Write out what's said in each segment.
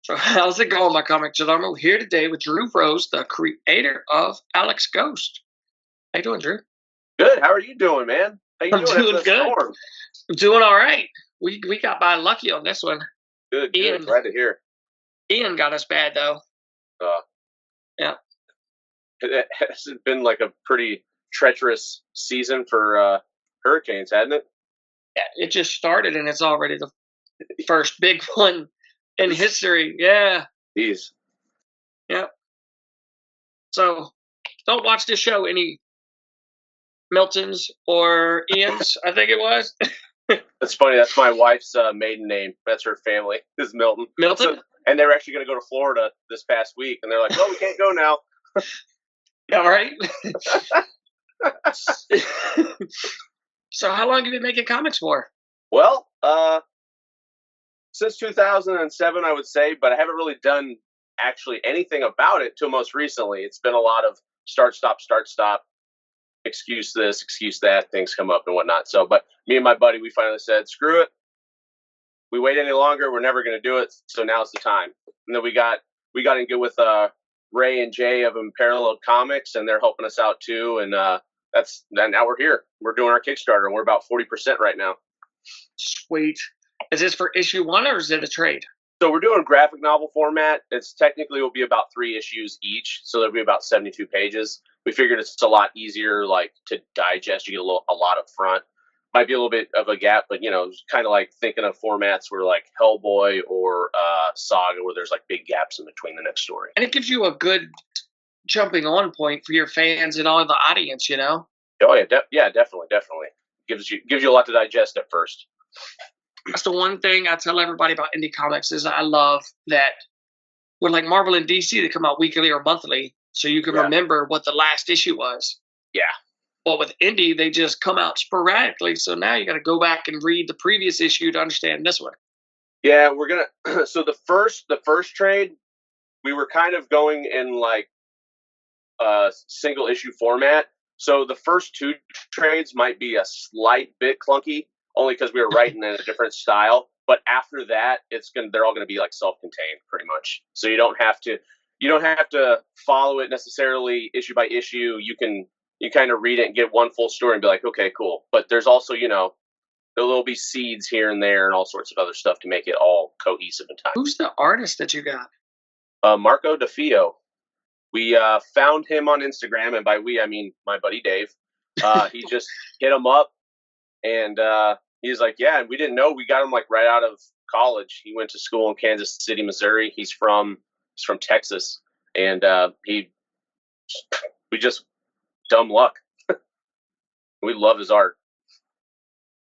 So how's it going, my comic We're here today with Drew Rose, the creator of Alex Ghost. How you doing, Drew? Good. How are you doing, man? How you I'm doing after doing the good. storm? I'm doing all right. We got by lucky on this one. Good, good. Ian Glad to hear. Ian got us bad though. Uh, Yeah. it has been like a pretty treacherous season for hurricanes, hasn't it? Yeah, it just started and it's already the first big one in history. Yeah. Jeez. Yeah. So don't watch this show any Miltons or Ian's, I think it was. That's funny. That's my wife's maiden name. That's her family is Milton. Milton? So, and they were actually going to go to Florida this past week, and they're like, "Well, we can't go now." Yeah, right. So how long have you been making comics for? Well, since 2007, I would say, but I haven't really done actually anything about it till most recently. It's been a lot of start, stop, excuse this, excuse that, things come up and whatnot. So, but me and my buddy, we finally said, screw it. We wait any longer, we're never going to do it. So now's the time. And then we got in good with Ray and Jay of Unparalleled Comics, and they're helping us out too. And now we're here. We're doing our Kickstarter, and we're about 40% right now. Sweet. Is this for issue 1 or is it a trade? So we're doing graphic novel format. It's technically will be about 3 issues each, so there'll be about 72 pages. We figured it's a lot easier, like to digest. You get a lot up front. Might be a little bit of a gap, but kind of like thinking of formats where like Hellboy or Saga, where there's like big gaps in between the next story. And it gives you a good jumping on point for your fans and all the audience, Oh yeah, definitely. Gives you a lot to digest at first. That's the one thing I tell everybody about indie comics is I love that with like Marvel and DC, they come out weekly or monthly, so you can remember what the last issue was. Yeah. But with indie, they just come out sporadically, so now you got to go back and read the previous issue to understand this one. Yeah, we're gonna. So the first trade, we were kind of going in like a single issue format. So the first 2 trades might be a slight bit clunky, only because we were writing in a different style. But after that, they're all gonna be like self-contained pretty much. So you don't have to follow it necessarily issue by issue. You kind of read it and get one full story and be like, okay, cool. But there's also, there'll be seeds here and there and all sorts of other stuff to make it all cohesive in time. Who's the artist that you got? Marco DeFio. We found him on Instagram, and by we, I mean my buddy Dave. He just hit him up, and he's like, yeah, and we didn't know. We got him like right out of college. He went to school in Kansas City, Missouri. He's from Texas, and we just dumb luck. We love his art.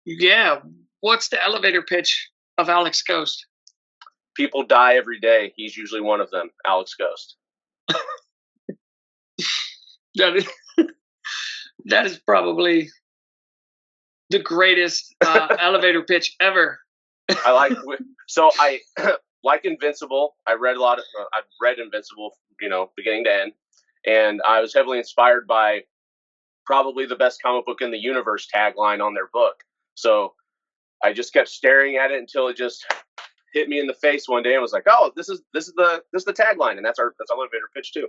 Yeah. What's the elevator pitch of Alex Ghost? People die every day. He's usually one of them. Alex Ghost. That is probably the greatest elevator pitch ever. I like Invincible. I've read Invincible, beginning to end, and I was heavily inspired by probably the best comic book in the universe tagline on their book. So I just kept staring at it until it just hit me in the face one day and was like, oh, this is the tagline, and that's our elevator pitch too.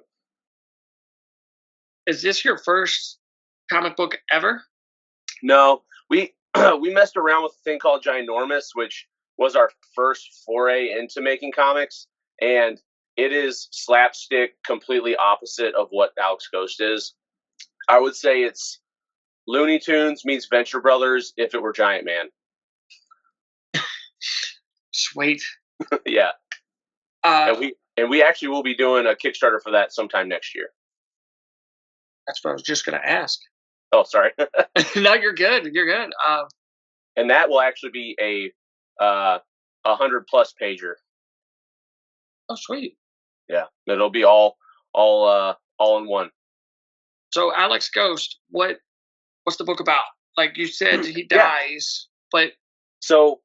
Is this your first comic book ever? No, we messed around with a thing called Ginormous, which was our first foray into making comics, and it is slapstick, completely opposite of what Alex Ghost is. I would say it's Looney Tunes meets Venture Brothers if it were Giant Man. Sweet. Yeah. And we actually will be doing a Kickstarter for that sometime next year. That's what I was just going to ask. Oh, sorry. No, you're good. You're good. And that will actually be a 100+ pager. Oh, sweet. Yeah, it'll be all in one. So Alex Ghost, what's the book about? Like you said, he dies, but so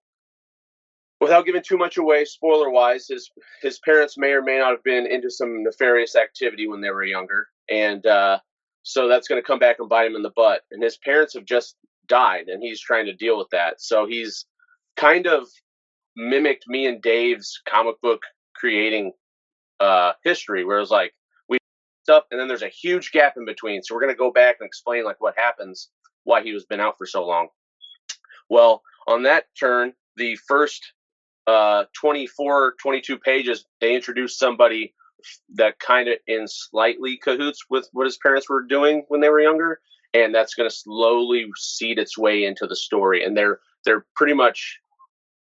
without giving too much away, spoiler wise, his parents may or may not have been into some nefarious activity when they were younger, and so that's going to come back and bite him in the butt. And his parents have just died, and he's trying to deal with that. So he's kind of mimicked me and Dave's comic book creating history, where it was like we stuff, and then there's a huge gap in between. So we're going to go back and explain like what happens, why he was been out for so long. Well, on that turn, the first 24, 22 pages, they introduced somebody that kind of in slightly cahoots with what his parents were doing when they were younger, and that's going to slowly seed its way into the story. And they're pretty much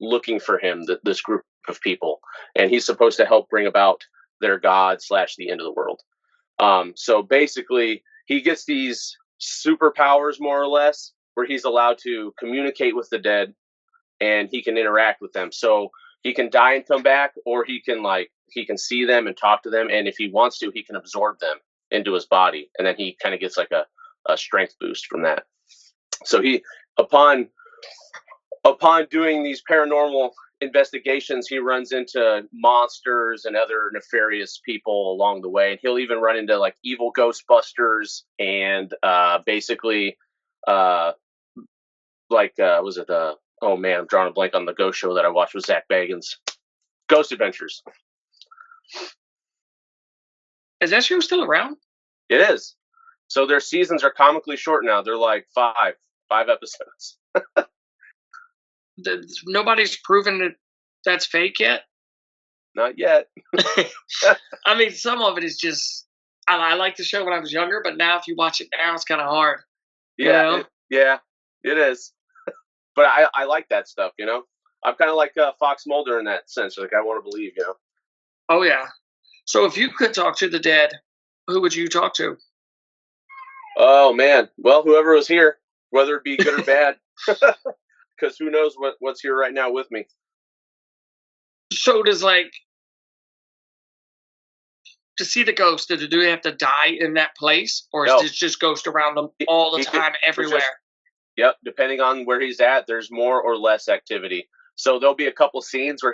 looking for him, this group of people, and he's supposed to help bring about their god / the end of the world. So basically, he gets these superpowers, more or less, where he's allowed to communicate with the dead, and he can interact with them. So he can die and come back, or he can see them and talk to them, and if he wants to, he can absorb them into his body, and then he kind of gets like a strength boost from that. So he, upon doing these paranormal investigations, he runs into monsters and other nefarious people along the way, and he'll even run into like evil Ghostbusters and basically was it oh man, I'm drawing a blank on the ghost show that I watched with Zach Bagans, Ghost Adventures. Is that show still around? It is. So their seasons are comically short now. They're like five episodes. Nobody's proven that that's fake yet? Not yet. I mean, some of it is just, I liked the show when I was younger, but now if you watch it now, it's kind of hard. Yeah, it is. But I like that stuff, you know? I'm kind of like Fox Mulder in that sense. Like, I want to believe, you know? Oh, yeah. So if you could talk to the dead, who would you talk to? Oh, man. Well, whoever was here, whether it be good or bad. Because who knows what's here right now with me. So does, like, to see the ghost, do they have to die in that place? Or is this just ghost around them all the time, everywhere? Yep, depending on where he's at, there's more or less activity. So there'll be a couple scenes where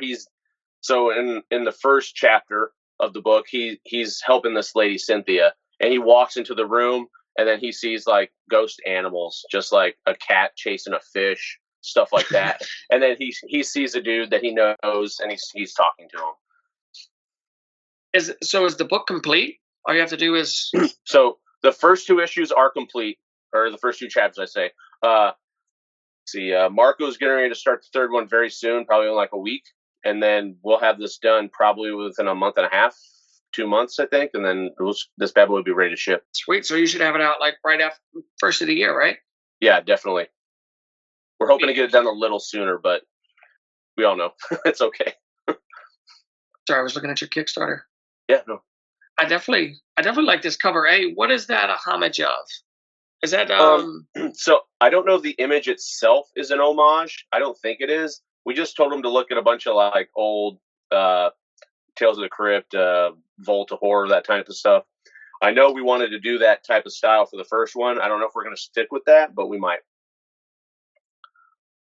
so in the first chapter of the book, he's helping this lady, Cynthia, and he walks into the room, and then he sees like ghost animals, just like a cat chasing a fish, stuff like that. And then he sees a dude that he knows, and he's talking to him. Is the book complete? All you have to do is... So the first 2 issues are complete, or the first 2 chapters, I say. Marco's getting ready to start the 3rd one very soon, probably in like a week, and then we'll have this done probably within a month and a half, 2 months, I think, and then this bad boy will be ready to ship. Sweet. So you should have it out like right after first of the year, right? Yeah, definitely. We're hoping to get it done a little sooner, but we all know it's okay. Sorry, I was looking at your Kickstarter. Yeah, no. I definitely like this cover. Hey, what is that a homage of? Is that So I don't know if the image itself is an homage. I don't think it is. We just told them to look at a bunch of like old Tales of the Crypt, Vault of Horror, that type of stuff. I know we wanted to do that type of style for the first one. I don't know if we're going to stick with that, but we might.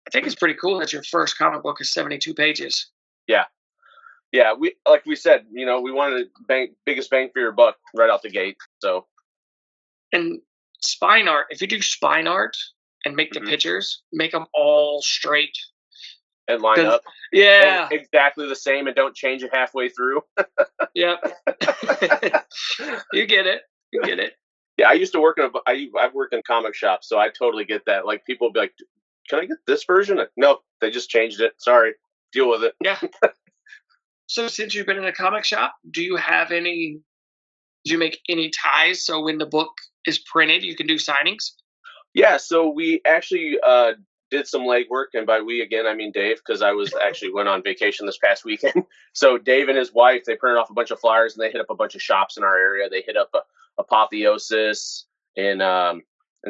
I think it's pretty cool that your first comic book is 72 pages. Yeah. We said, you know, we wanted biggest bang for your buck right out the gate. So. And spine art, if you do spine art and make the pictures, make them all straight and line up. Yeah, and exactly the same, and don't change it halfway through. Yep. You get it. Yeah, I used to work I've worked in comic shops, so I totally get that. Like, people will be like, "Can I get this version?" Nope, they just changed it. Sorry, deal with it. Yeah. So since you've been in a comic shop, do you make any ties so when the book is printed, you can do signings? Yeah, so we actually did some legwork, and by we, again, I mean Dave, because I went on vacation this past weekend. So Dave and his wife, they printed off a bunch of flyers, and they hit up a bunch of shops in our area. They hit up Apotheosis in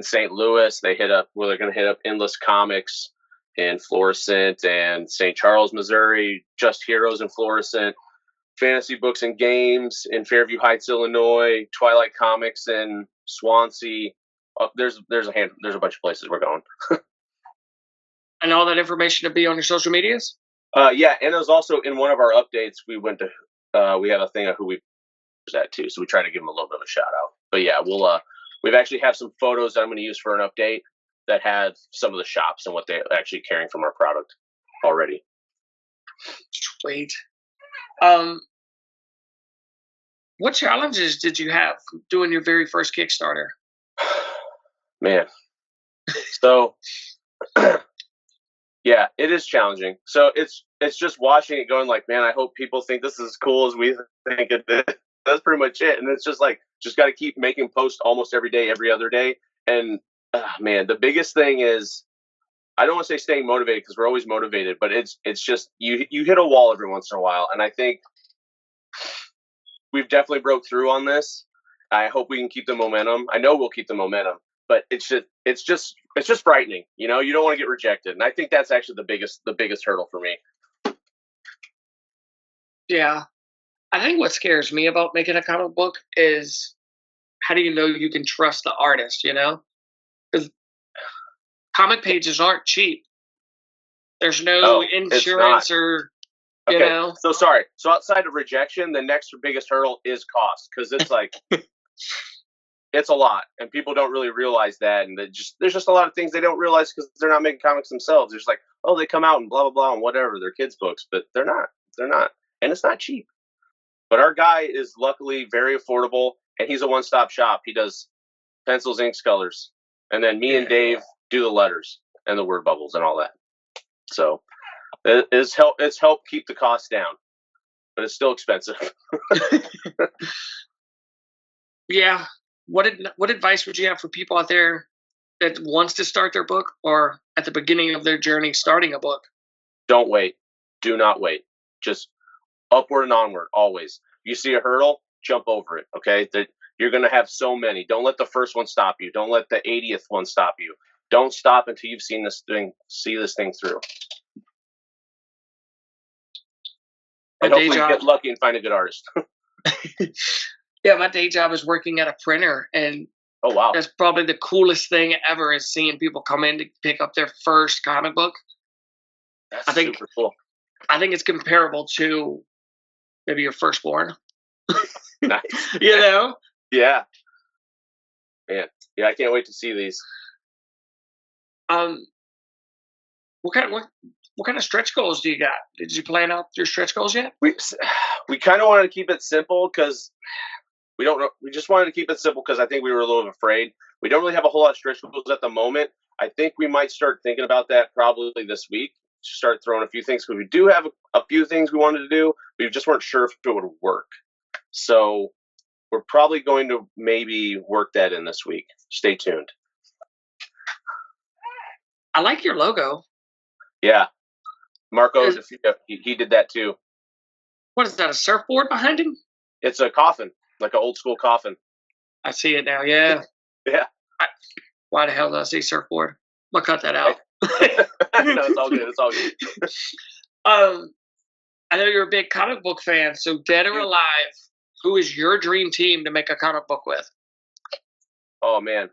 St. Louis. They're going to hit up Endless Comics in Florissant and St. Charles, Missouri, Just Heroes in Florissant, Fantasy Books and Games in Fairview Heights, Illinois, Twilight Comics in Swansea. There's a bunch of places we're going. And all that information to be on your social medias? Yeah, and it was also in one of our updates. We went to we have a thing of who we was at too, so we try to give them a little bit of a shout out. But yeah, we've actually have some photos that I'm going to use for an update that had some of the shops and what they're actually carrying from our product already. Sweet. What challenges did you have doing your very first Kickstarter? Man, so yeah, it is challenging. So it's just watching it going like, man, I hope people think this is as cool as we think it is. That's pretty much it. And it's just like, just got to keep making posts almost every day, every other day. And man, the biggest thing is, I don't want to say staying motivated because we're always motivated, but it's just you hit a wall every once in a while. And I think we've definitely broke through on this. I hope we can keep the momentum. I know we'll keep the momentum, but it's just frightening. You know, you don't want to get rejected, and I think that's actually the biggest hurdle for me. Yeah. I think what scares me about making a comic book is how do you know you can trust the artist, you know? Because comic pages aren't cheap. There's no Oh, it's insurance not. or, you Okay, know? so sorry. So outside of rejection, the next biggest hurdle is cost because it's like it's a lot, and people don't really realize that. And there's just a lot of things they don't realize because they're not making comics themselves. There's like, oh, they come out and blah blah blah and whatever. They're kids' books, but they're not. They're not, and it's not cheap. But our guy is luckily very affordable, and he's a one-stop shop. He does pencils, inks, colors, and then me and Dave do the letters and the word bubbles and all that. So it's helped keep the cost down, but it's still expensive. Yeah. What advice would you have for people out there that wants to start their book or at the beginning of their journey starting a book? Don't wait. Do not wait. Just upward and onward always. You see a hurdle, jump over it. Okay, you're going to have so many. Don't let the first one stop you. Don't let the 80th one stop you. Don't stop until you've seen this thing through. And hopefully you get lucky and find a good artist. Yeah, my day job is working at a printer, and oh wow, that's probably the coolest thing ever is seeing people come in to pick up their first comic book. That's super cool. I think it's comparable to maybe your firstborn. Nice. You know? Yeah. Man. Yeah, I can't wait to see these. What kind of stretch goals do you got? Did you plan out your stretch goals yet? We kind of wanted to keep it simple because we don't know. We just wanted to keep it simple because I think we were a little afraid. We don't really have a whole lot of stretch goals at the moment. I think we might start thinking about that probably this week. Start throwing a few things because we do have a few things we wanted to do. We just weren't sure if it would work. So we're probably going to maybe work that in this week. Stay tuned. I like your logo. Yeah. Marco, he did that too. What is that, a surfboard behind him? It's a coffin, like an old school coffin. I see it now, yeah. Yeah. Why the hell did I say surfboard? I'm going to cut that out. No, it's all good. It's all good. I know you're a big comic book fan, so dead or alive, who is your dream team to make a comic book with? Oh, man.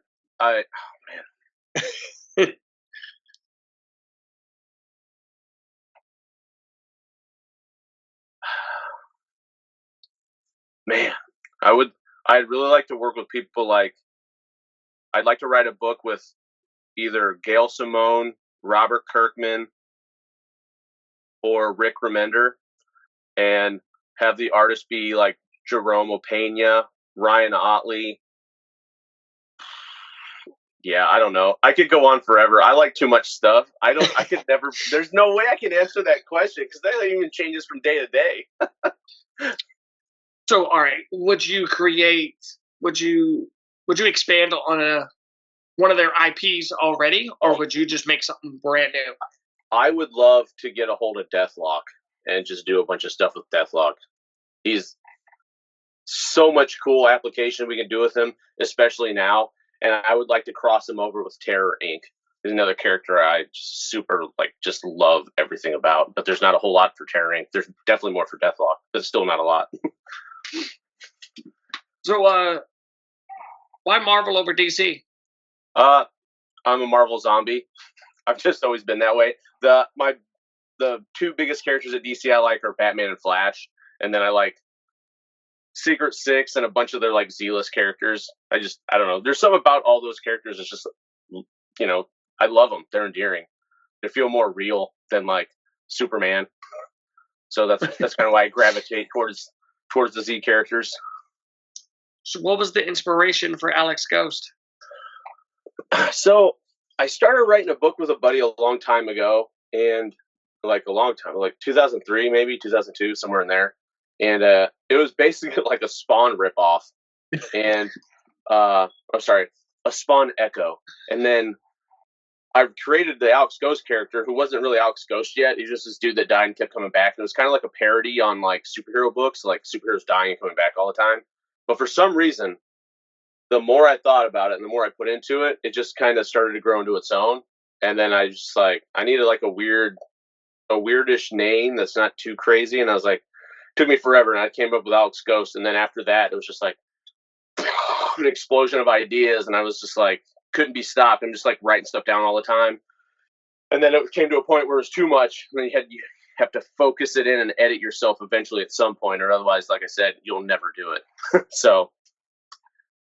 Man, I'd really like to work with people like, I'd like to write a book with either Gail Simone, Robert Kirkman, or Rick Remender, and have the artist be like Jerome Opeña, Ryan Otley. Yeah, I don't know. I could go on forever. I like too much stuff. I could never, there's no way I can answer that question because that even changes from day to day. So, all right, would you expand on one of their IPs already, or would you just make something brand new? I would love to get a hold of Deathlock and just do a bunch of stuff with Deathlock. He's so much cool application we can do with him, especially now. And I would like to cross him over with Terror Inc. There's another character I just love everything about, but there's not a whole lot for Terror Inc. There's definitely more for Deathlock, but still not a lot. So, why Marvel over DC? I'm a Marvel zombie. I've just always been that way. The two biggest characters at DC I like are Batman and Flash, and then I like Secret Six and a bunch of their like Z-list characters. I don't know. There's something about all those characters. It's just, I love them. They're endearing. They feel more real than like Superman. So that's kind of why I gravitate towards the Z characters. So, what was the inspiration for Alex Ghost? So I started writing a book with a buddy a long time ago, and like a long time, like 2003, maybe 2002, somewhere in there. And it was basically like a Spawn ripoff, and I'm sorry, a Spawn Echo. And then I created the Alex Ghost character, who wasn't really Alex Ghost yet. He's just this dude that died and kept coming back. And it was kind of like a parody on like superhero books, like superheroes dying and coming back all the time. But for some reason, the more I thought about it and the more I put into it, it just kind of started to grow into its own. And then I just like, I needed like a weirdish name that's not too crazy. And I was like, it took me forever. And I came up with Alex Ghost. And then after that, it was just like an explosion of ideas. And I was just like, couldn't be stopped. I'm just like writing stuff down all the time. And then it came to a point where it was too much. And then you have to focus it in and edit yourself eventually at some point, or otherwise, like I said, you'll never do it. So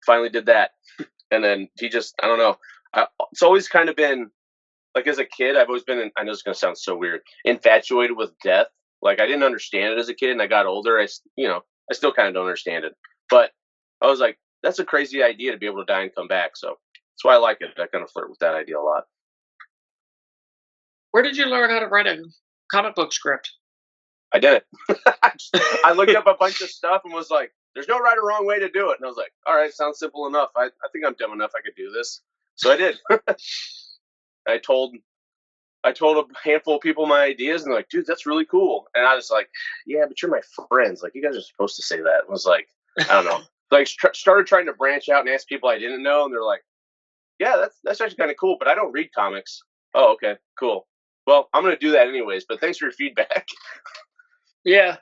finally did that. And then he just, I don't know. It's always kind of been like, as a kid, I've always been, I know it's going to sound so weird, infatuated with death. Like, I didn't understand it as a kid, and I got older. I still kind of don't understand it. But I was like, that's a crazy idea to be able to die and come back. So that's why I like it. I kind of flirt with that idea a lot. Where did you learn how to write a comic book script? I did it. I looked up a bunch of stuff and was like, there's no right or wrong way to do it. And I was like, all right, sounds simple enough. I think I'm dumb enough I could do this. So I did. I told a handful of people my ideas, and they're like, dude, that's really cool. And I was like, yeah, but you're my friends. Like, you guys are supposed to say that. And I was like, I don't know. Like, started trying to branch out and ask people I didn't know, and they're like, yeah, that's actually kind of cool, but I don't read comics. Oh, okay, cool. Well, I'm going to do that anyways, but thanks for your feedback. Yeah.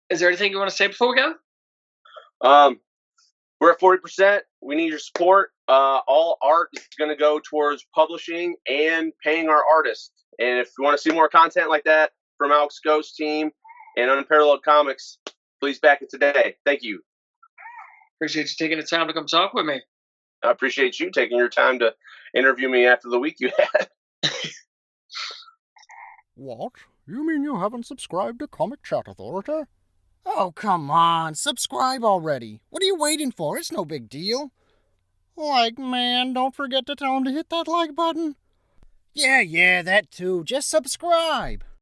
Is there anything you want to say before we go? We're at 40%. We need your support. All art is going to go towards publishing and paying our artists. And if you want to see more content like that from Alex Ghost team and Unparalleled Comics, please back it today. Thank you. Appreciate you taking the time to come talk with me. I appreciate you taking your time to interview me after the week you had. What? You mean you haven't subscribed to Comicchatauthority? Oh, come on. Subscribe already. What are you waiting for? It's no big deal. Like, man, don't forget to tell him to hit that like button. Yeah, that too. Just subscribe.